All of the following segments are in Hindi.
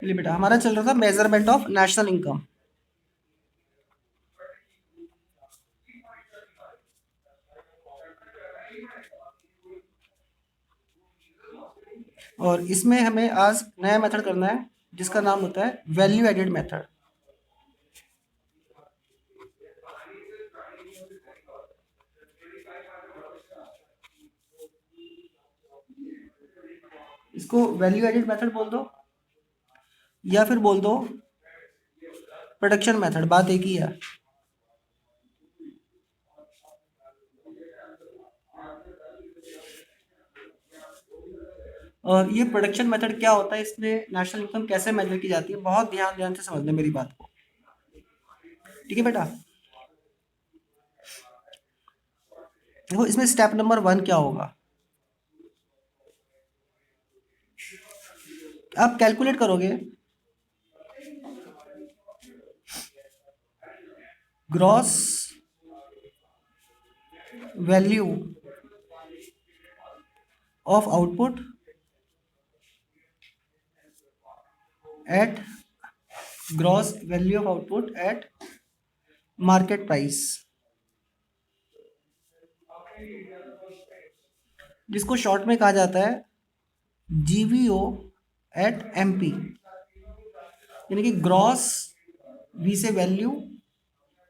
चलिए बेटा, हमारा चल रहा था मेजरमेंट ऑफ नेशनल इनकम। और इसमें हमें आज नया मेथड करना है जिसका नाम होता है वैल्यू एडेड मेथड। इसको वैल्यू एडेड मेथड बोल दो या फिर बोल दो प्रोडक्शन मेथड, बात एक ही है। और ये प्रोडक्शन मेथड क्या होता है, इसमें नेशनल इनकम कैसे मेजर की जाती है, बहुत ध्यान ध्यान से समझना मेरी बात को। ठीक है बेटा, देखो इसमें स्टेप नंबर 1 क्या होगा। आप कैलकुलेट करोगे gross value of output at gross value of output at market price, जिसको शॉर्ट में कहा जाता है जीवीओ एट एमपी, यानी कि ग्रॉस वी से value,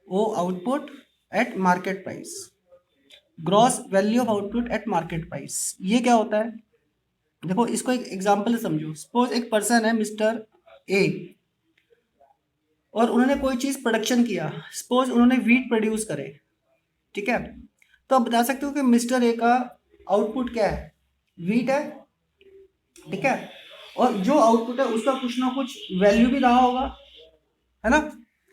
O output at market price, gross value of output at market price. ये क्या होता है, देखो इसको एक एग्जांपल से समझो। सपोज एक पर्सन है मिस्टर ए, और उन्होंने कोई चीज़ प्रोडक्शन किया। सपोज उन्होंने वीट प्रोड्यूस करे, ठीक है। तो आप बता सकते हो कि मिस्टर ए का आउटपुट क्या है, वीट है, ठीक है। और जो आउटपुट है उसका कुछ ना कुछ वैल्यू भी रहा होगा, है ना।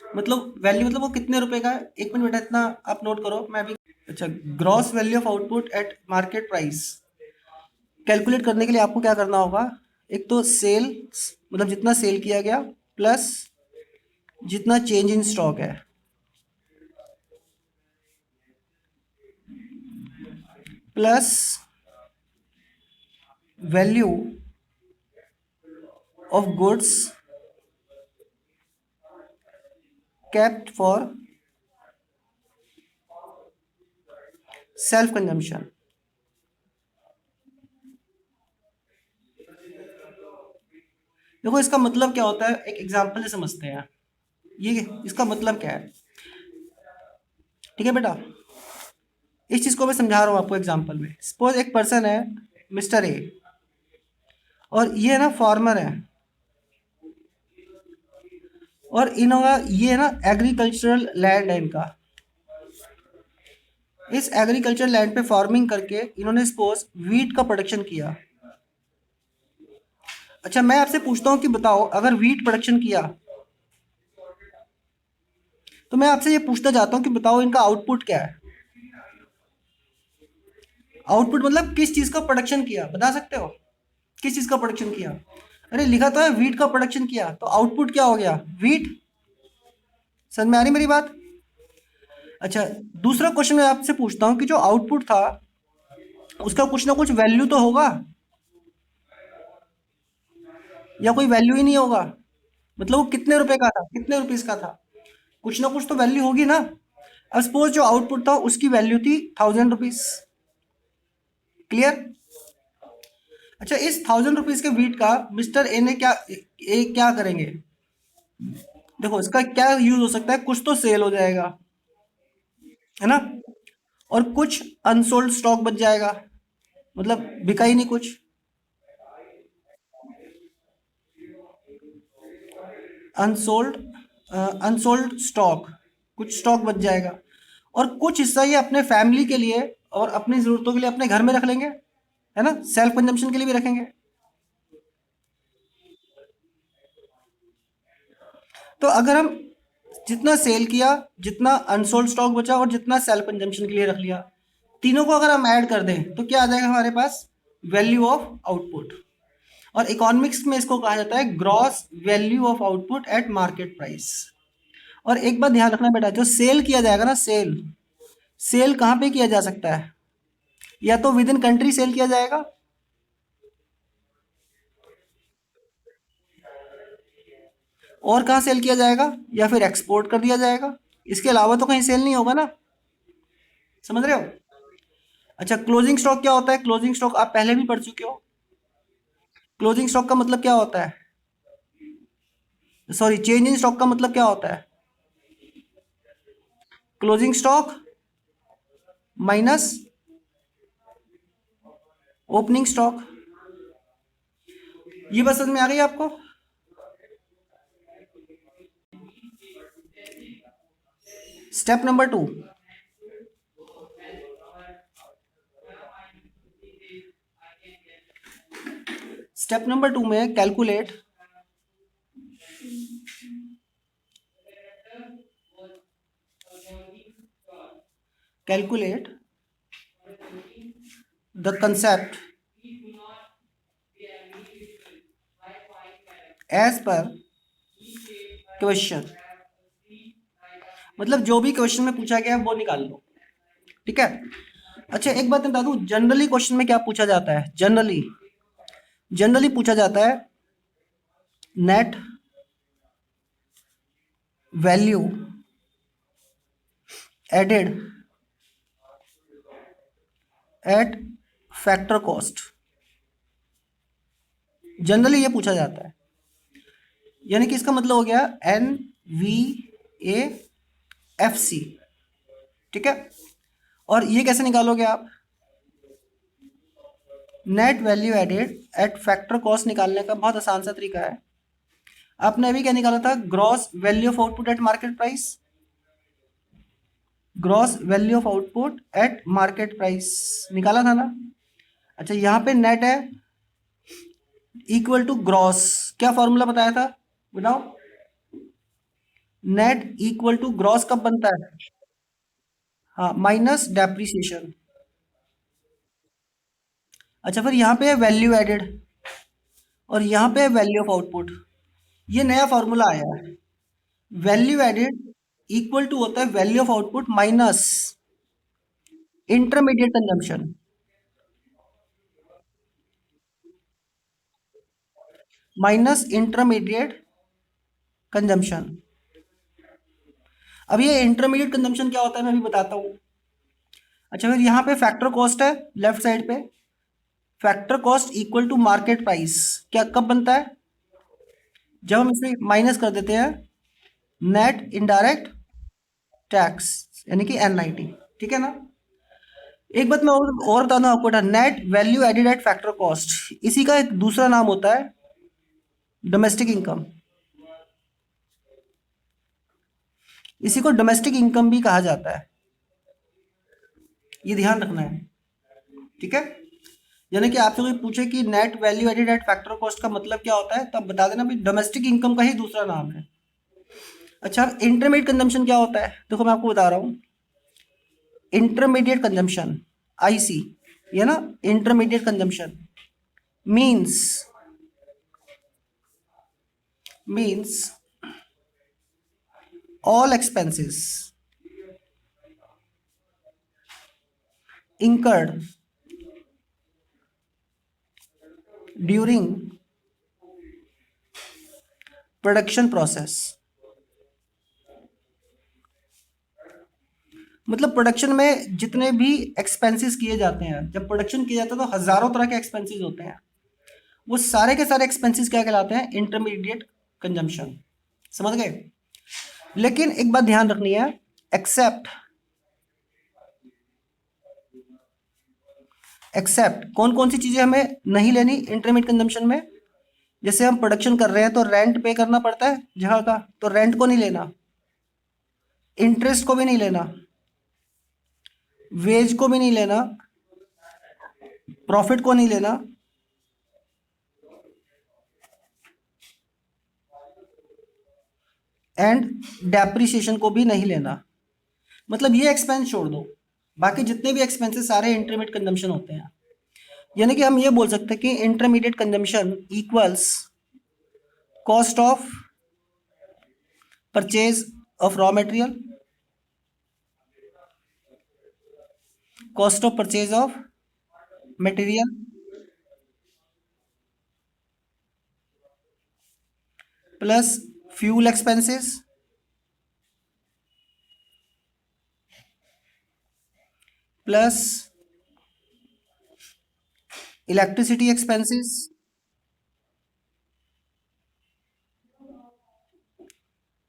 मतलब वैल्यू मतलब वो कितने रुपए का है। एक मिनट बेटा, इतना आप नोट करो, मैं भी। अच्छा, gross value of output at market price calculate करने के लिए आपको क्या करना होगा। एक तो सेल, मतलब जितना सेल किया गया, प्लस जितना चेंज इन स्टॉक है, plus value of goods kept for self consumption. देखो इसका मतलब क्या होता है, एक एग्जांपल से समझते हैं। ये इसका मतलब क्या है, ठीक है बेटा। इस चीज को मैं समझा रहा हूँ आपको एग्जांपल में। सपोज एक पर्सन है मिस्टर ए, और ये ना फार्मर है, और इनका ये ना एग्रीकल्चरल लैंड है इनका। इस एग्रीकल्चर लैंड पे फार्मिंग करके इन्होंने सपोज वीट का प्रोडक्शन किया। अच्छा, मैं आपसे पूछता हूँ कि बताओ, अगर वीट प्रोडक्शन किया तो मैं आपसे ये पूछना चाहता हूँ कि बताओ इनका आउटपुट क्या है। आउटपुट मतलब किस चीज का प्रोडक्शन किया, बता सकते हो किस चीज का प्रोडक्शन किया। अरे लिखा तो है वीट का प्रोडक्शन किया, तो आउटपुट क्या हो गया, वीट। समझ में आ रही मेरी बात। अच्छा, दूसरा क्वेश्चन मैं आपसे पूछता हूँ कि जो आउटपुट था उसका कुछ ना कुछ वैल्यू तो होगा, या कोई वैल्यू ही नहीं होगा। मतलब वो कितने रुपए का था, कितने रुपीस का था, कुछ ना कुछ तो वैल्यू होगी ना। अब सपोज जो आउटपुट था उसकी वैल्यू थी 1000 रुपीज। क्लियर। अच्छा, इस 1000 रुपीज के वीट का मिस्टर ए ने क्या करेंगे। देखो इसका क्या यूज हो सकता है, कुछ तो सेल हो जाएगा, है ना। और कुछ अनसोल्ड स्टॉक बच जाएगा, मतलब बिका ही नहीं कुछ। अनसोल्ड अनसोल्ड स्टॉक, कुछ स्टॉक बच जाएगा। और कुछ हिस्सा ये अपने फैमिली के लिए और अपनी ज़रूरतों के लिए अपने घर में रख लेंगे, है ना, सेल्फ कंजम्पशन के लिए भी रखेंगे। तो अगर हम जितना सेल किया, जितना अनसोल्ड स्टॉक बचा और जितना सेल्फ कंजम्पशन के लिए रख लिया, तीनों को अगर हम ऐड कर दें तो क्या आ जाएगा हमारे पास, वैल्यू ऑफ आउटपुट। और इकोनॉमिक्स में इसको कहा जाता है gross value of output at market price. और एक बात ध्यान रखना बेटा, जो सेल किया जाएगा ना, सेल सेल कहाँ पे किया जा सकता है, या तो विद इन कंट्री सेल किया जाएगा, और कहाँ सेल किया जाएगा, या फिर एक्सपोर्ट कर दिया जाएगा, इसके अलावा तो कहीं सेल नहीं होगा ना। समझ रहे हो? अच्छा, क्लोजिंग स्टॉक क्या होता है? क्लोजिंग स्टॉक आप पहले भी पढ़ चुके हो। क्लोजिंग स्टॉक का मतलब क्या होता है? सॉरी, चेंज इन स्टॉक का मतलब क्या होता है? Closing stock minus opening stock. ये बात समझ में आ गई आपको? स्टेप नंबर 2, स्टेप नंबर 2 में calculate calculate the concept as per question. मतलब जो भी क्वेश्चन में पूछा गया है वो निकाल लो। ठीक है। अच्छा, एक बात बता दूं, जनरली क्वेश्चन में क्या पूछा जाता है? जनरली जनरली पूछा जाता है net value added at factor cost. Generally ये पूछा जाता है, यानी कि इसका मतलब हो गया NVAFC। ठीक है। और ये कैसे निकालोगे आप? Net value added at factor cost निकालने का बहुत आसान सा तरीका है। आपने अभी क्या निकाला था? Gross value of output at market price. Gross value of output at market price निकाला था ना। अच्छा, यहाँ पे नेट है इक्वल टू ग्रॉस। क्या फॉर्मूला बताया था? बताओ। नेट इक्वल टू ग्रॉस कब बनता है? हाँ, माइनस डेप्रिसिएशन। अच्छा, फिर यहाँ पे है वैल्यू एडेड और यहाँ पे है वैल्यू ऑफ आउटपुट। ये नया फॉर्मूला आया है। वैल्यू एडेड इक्वल टू होता है value of output minus intermediate consumption. Minus intermediate consumption. अब ये इंटरमीडिएट कंजम्पशन क्या होता है मैं भी बताता हूँ। अच्छा, फिर यहाँ पे फैक्टर कॉस्ट है लेफ्ट साइड पे। Factor cost equal to market price क्या कब बनता है? जब हम इसे माइनस कर देते हैं नेट इनडायरेक्ट टैक्स, यानी कि N90। ठीक है ना। एक बात मैं और बता दूं आपको, net value added at factor cost, इसी का एक दूसरा नाम होता है डोमेस्टिक इनकम। इसी को डोमेस्टिक इनकम भी कहा जाता है, ये ध्यान रखना है। ठीक है। यानी कि आपसे कोई पूछे कि net value added at factor cost का मतलब क्या होता है, तब बता देना भाई डोमेस्टिक इनकम का ही दूसरा नाम है। अच्छा, इंटरमीडिएट कंजम्पशन क्या होता है? देखो मैं आपको बता रहा हूँ। इंटरमीडिएट कंजम्पशन, IC, ये ना, intermediate consumption means means all expenses incurred during production process. मतलब प्रोडक्शन में जितने भी एक्सपेंसेस किए जाते हैं, जब प्रोडक्शन किया जाता है तो हजारों तरह के एक्सपेंसेस होते हैं, वो सारे के सारे एक्सपेंसेस क्या कहलाते हैं? Intermediate consumption. समझ गए? लेकिन एक बात ध्यान रखनी है, एक्सेप्ट एक्सेप्ट कौन कौन सी चीजें हमें नहीं लेनी इंटरमीडिएट कंजम्पशन में? जैसे हम प्रोडक्शन कर रहे हैं तो रेंट पे करना पड़ता है जगह का, तो रेंट को नहीं लेना, इंटरेस्ट को भी नहीं लेना, वेज को भी नहीं लेना, प्रॉफिट को नहीं लेना, एंड डेप्रिसिएशन को भी नहीं लेना। मतलब ये एक्सपेंस छोड़ दो, बाकी जितने भी एक्सपेंसेस सारे इंटरमीडिएट कंजम्पशन होते हैं। यानी कि हम ये बोल सकते हैं कि intermediate consumption equals cost of purchase of raw material, cost of purchase of material plus fuel expenses plus electricity expenses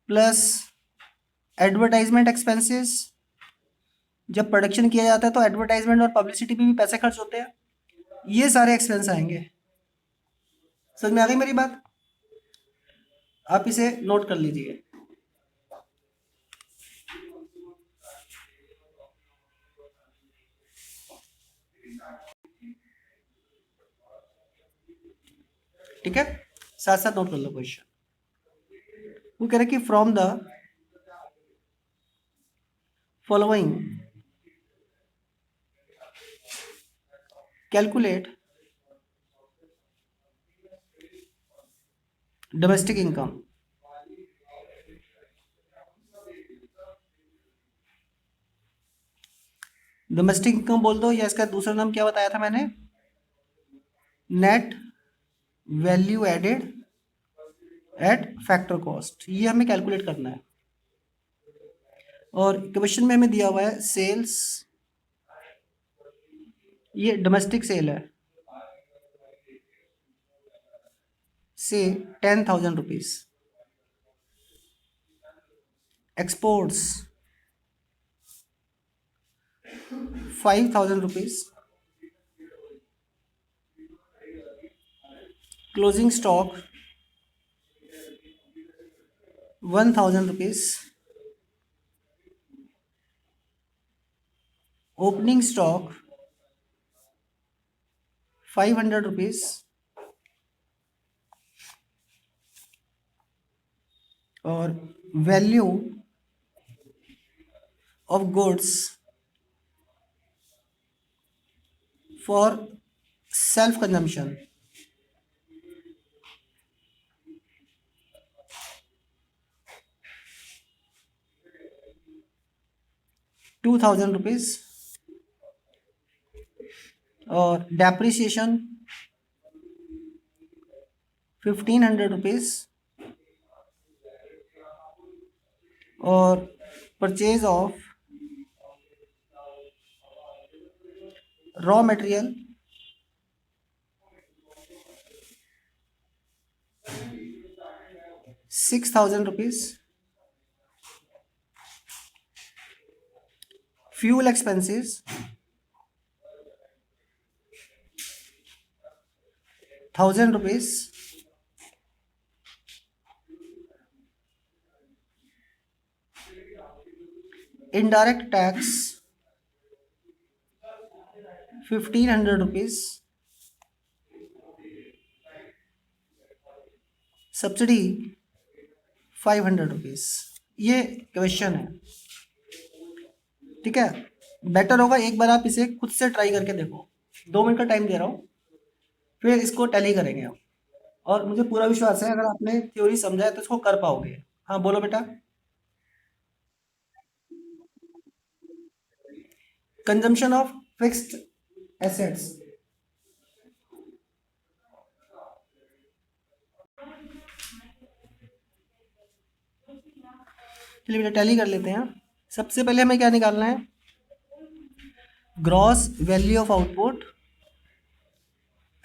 plus advertisement expenses. जब प्रोडक्शन किया जाता है तो एडवर्टाइजमेंट और पब्लिसिटी पे भी पैसे खर्च होते हैं। ये सारे एक्सपेंस आएंगे। समझ में आ गई मेरी बात? आप इसे नोट कर लीजिए। ठीक है, साथ साथ नोट कर लो क्वेश्चन। वो कह रहे कि from the following calculate domestic income. Domestic income बोल दो, या इसका दूसरा नाम क्या बताया था मैंने? Net value added at factor cost. ये हमें कैलकुलेट करना है। और क्वेश्चन में हमें दिया हुआ है सेल्स, ये डोमेस्टिक सेल है, से 10,000 rupees. Exports 5,000 rupees. Closing stock 1,000 rupees. Opening stock 500 rupees. और value of goods for self consumption 2,000 rupees. और डेप्रिसिएशन 1,500 रुपीज। और purchase of raw material 6,000 rupees. Fuel expenses 1,000 rupees. Indirect tax 1,500 rupees. Subsidy 500 rupees. ये क्वेश्चन है। ठीक है, बेटर होगा एक बार आप इसे खुद से ट्राई करके देखो। 2 मिनट का टाइम दे रहा हूँ, फिर इसको टैली करेंगे हम। और मुझे पूरा विश्वास है अगर आपने थ्योरी समझा है तो इसको कर पाओगे। हाँ बोलो बेटा। Consumption of fixed assets. चलिए बेटा टैली कर लेते हैं। सबसे पहले हमें क्या निकालना है? Gross value of output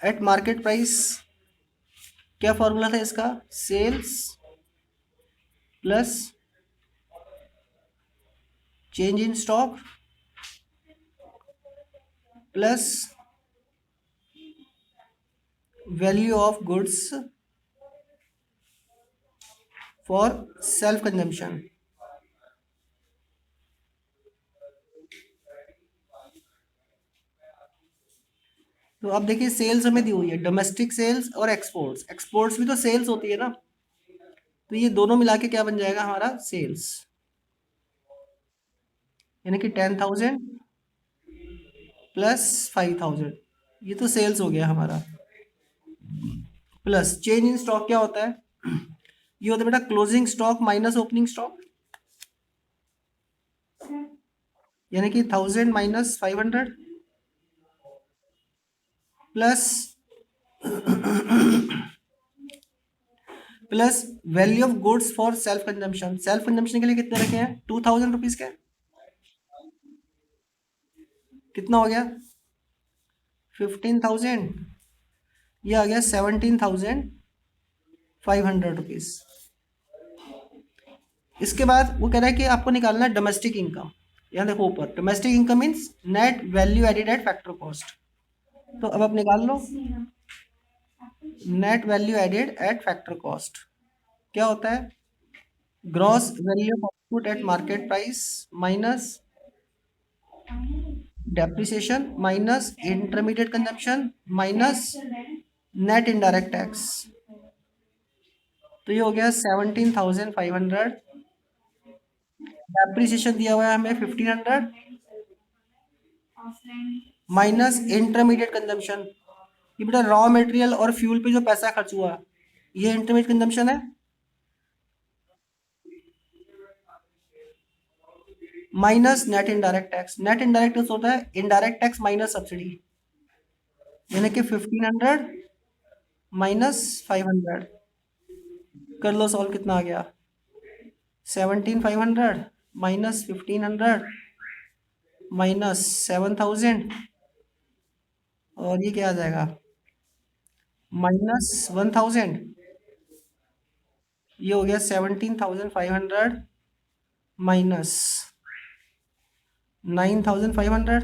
at market price. क्या फॉर्मूला था इसका? Sales plus change in stock plus value of goods for self consumption. तो अब देखिए सेल्स हमें दी हुई है, डोमेस्टिक सेल्स और एक्सपोर्ट्स। एक्सपोर्ट्स भी तो सेल्स होती है ना, तो ये दोनों मिला के क्या बन जाएगा हमारा? सेल्स। यानी कि 10,000 प्लस 5,000, ये तो सेल्स हो गया हमारा। प्लस चेंज इन स्टॉक क्या होता है? ये होता है बेटा closing stock minus opening stock. यानी कि 1,000 minus 500 plus plus value of goods for self consumption, self consumption के लिए कितने रखे हैं, 2000 रुपीज के, कितना हो गया 15,000, ये आ गया 17,500 रुपीज। इसके बाद वो कह रहा है कि आपको निकालना है डोमेस्टिक इनकम। यहाँ देखो ऊपर domestic income means net value added at factor cost. तो अब आप निकाल लो net value added at factor cost क्या होता है, gross value of output at market price minus depreciation minus intermediate consumption minus net indirect tax. तो ये हो गया 17,500, डेप्रिसिएशन दिया हुआ है हमें 1,500 माइनस इंटरमीडिएट कंजम्पशन, ये बेटा रॉ मटेरियल और फ्यूल पे जो पैसा खर्च हुआ ये इंटरमीडिएट कंजम्पशन है, minus net indirect tax. Net indirect tax होता है इनडायरेक्ट टैक्स माइनस सब्सिडी, यानी कि 1,500 माइनस 500। कर लो सॉल्व, कितना आ गया 17,500 माइनस 1,500 माइनस 7,000 और ये क्या आ जाएगा माइनस 1,000। ये हो गया 17,500 माइनस 9,500।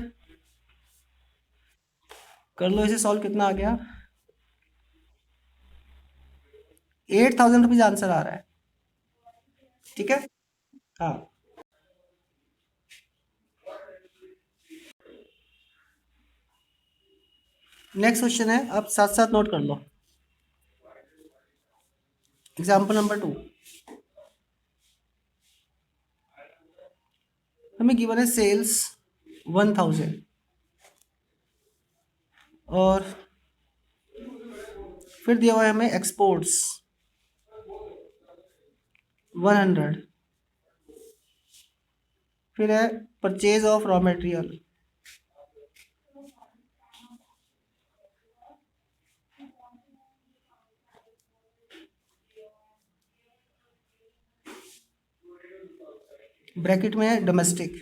कर लो इसे सॉल्व, कितना आ गया 8,000 रुपीज आंसर आ रहा है। ठीक है, हाँ। नेक्स्ट क्वेश्चन है, आप साथ साथ नोट कर लो। एग्जाम्पल नंबर 2, हमें गिवन है सेल्स 1,000 और फिर दिया हुआ है हमें एक्सपोर्ट्स 100, फिर है purchase of raw material, bracket में है domestic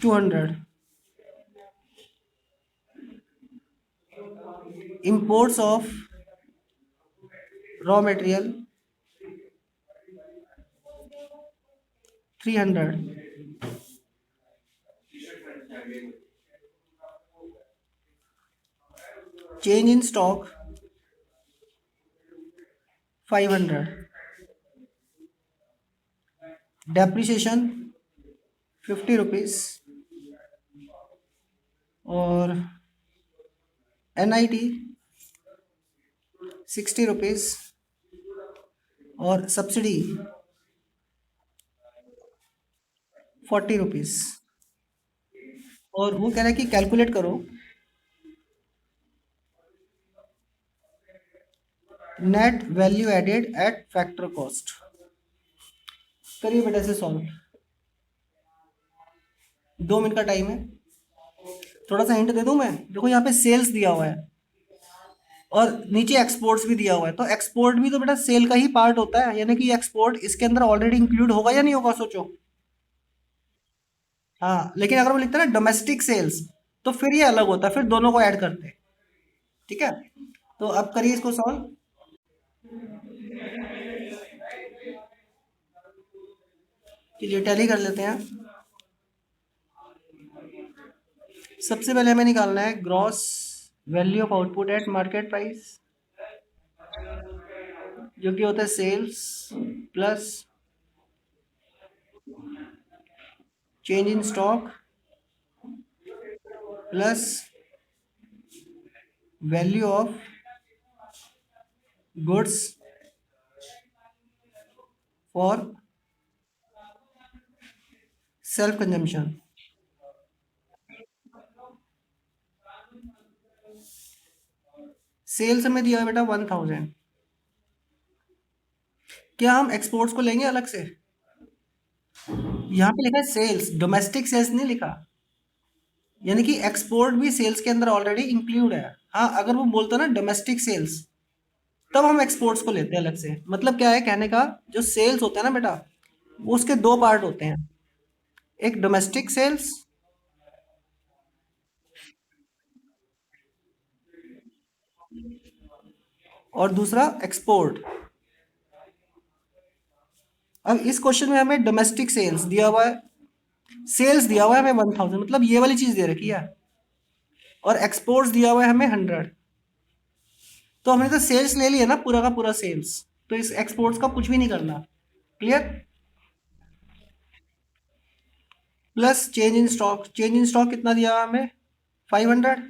200, imports of raw material 300, change in stock 500, depreciation 50 rupees और NIT 60 रुपीज और सब्सिडी 40 रुपीज। और वो कह रहा है कि कैलकुलेट करो net value added at factor cost. करिए बेटा से सॉल्व, 2 मिनट का टाइम है। थोड़ा सा हिंट दे दूं मैं, देखो यहाँ पे सेल्स दिया हुआ है और नीचे एक्सपोर्ट्स भी दिया हुआ है, तो एक्सपोर्ट भी तो बेटा सेल का ही पार्ट होता है, यानी कि एक्सपोर्ट इसके अंदर ऑलरेडी इंक्लूड होगा या नहीं होगा, सोचो। हाँ, लेकिन अगर वो लिखता है ना डोमेस्टिक सेल्स तो फिर ये अलग होता है, फिर दोनों को ऐड करते हैं। ठीक है, तो अब करिए इसको सॉल्व। चलिए टैली कर लेते हैं। सबसे पहले हमें निकालना है gross value of output at market price, जो कि होता है sales plus change in stock plus value of goods for self consumption. Sales हमें दिया है बेटा 1,000, क्या हम एक्सपोर्ट्स को लेंगे अलग से, यहाँ पे लिखा है सेल्स, डोमेस्टिक सेल्स नहीं लिखा, यानी कि एक्सपोर्ट भी सेल्स के अंदर ऑलरेडी इंक्लूड है। हाँ, अगर वो बोलता ना डोमेस्टिक सेल्स तब हम एक्सपोर्ट्स को लेते हैं अलग से। मतलब क्या है कहने का, जो सेल्स होता है ना बेटा, वो उसके दो पार्ट होते हैं, एक डोमेस्टिक सेल्स और दूसरा एक्सपोर्ट। अब इस क्वेश्चन में हमें डोमेस्टिक सेल्स दिया हुआ है, सेल्स दिया हुआ है हमें 1000, मतलब ये वाली चीज दे रखी है, और एक्सपोर्ट्स दिया हुआ है हमें 100। तो हमने तो सेल्स ले लिया ना, पूरा का पूरा सेल्स, तो इस एक्सपोर्ट्स का कुछ भी नहीं करना। Clear? Plus change in stock, change in stock कितना दिया हुआ है हमें, 500।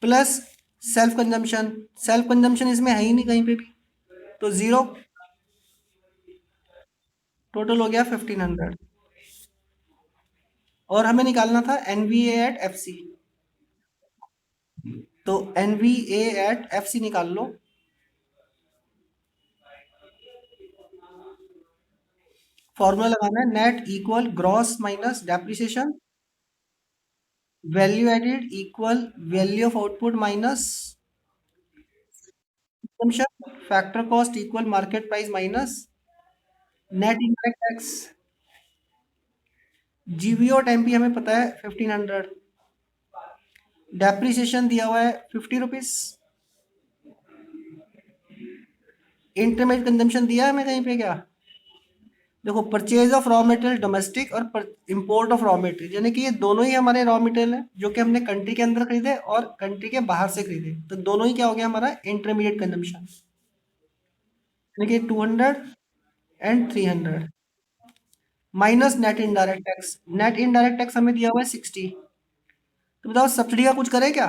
Plus self consumption, self consumption इसमें है ही नहीं कहीं पे भी, तो जीरो। टोटल हो गया 1500। और हमें निकालना था एनवीए एट एफसी, तो एनवीए एट एफसी निकाल लो। फॉर्मूला लगाना है, net equal gross minus depreciation, value added equal value of output minus consumption, factor cost equal market price minus net indirect tax. GVO और एमपी हमें पता है 1500, डेप्रिसिएशन दिया हुआ है 50 रुपीज, इंटरमीडिएट कंजम्पशन दिया है हमें कहीं पे क्या? देखो, purchase of raw material domestic और इंपोर्ट ऑफ रॉ मटेरियल, यानी कि ये दोनों ही हमारे रॉ मटेरियल हैं जो कि हमने कंट्री के अंदर खरीदे और कंट्री के बाहर से खरीदे, तो दोनों ही क्या हो गया हमारा इंटरमीडिएट कंजम्पशन, यानी कि 200 and 300 minus net indirect tax. Net indirect tax हमें दिया हुआ है 60। तो बताओ सब्सिडी का कुछ करें क्या?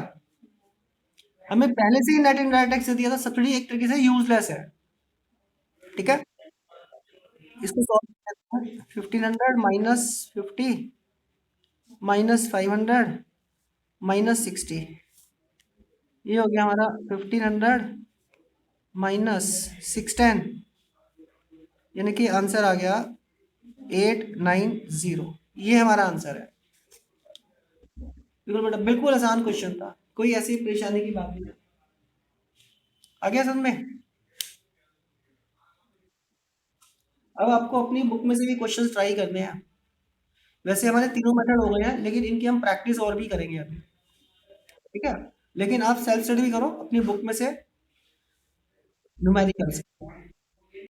हमें पहले से ही नेट इनडायरेक्ट टैक्स दिया था, सब्सिडी एक तरीके से यूजलेस है। ठीक है, इसको सॉल्व, 1500 माइनस 50 माइनस 500 माइनस 60, ये हो गया हमारा 1500 माइनस 610, यानी कि आंसर आ गया 890। ये हमारा आंसर है। बिल्कुल बेटा, बिल्कुल आसान क्वेश्चन था, कोई ऐसी परेशानी की बात नहीं। आ गया समझ में? अब आपको अपनी बुक में से भी क्वेश्चंस ट्राई करने हैं। वैसे हमारे तीनों मेथड हो गए हैं, लेकिन इनकी हम प्रैक्टिस और भी करेंगे अभी। ठीक है, लेकिन आप सेल्फ स्टडी भी करो अपनी बुक में से न्यूमेरिकल्स।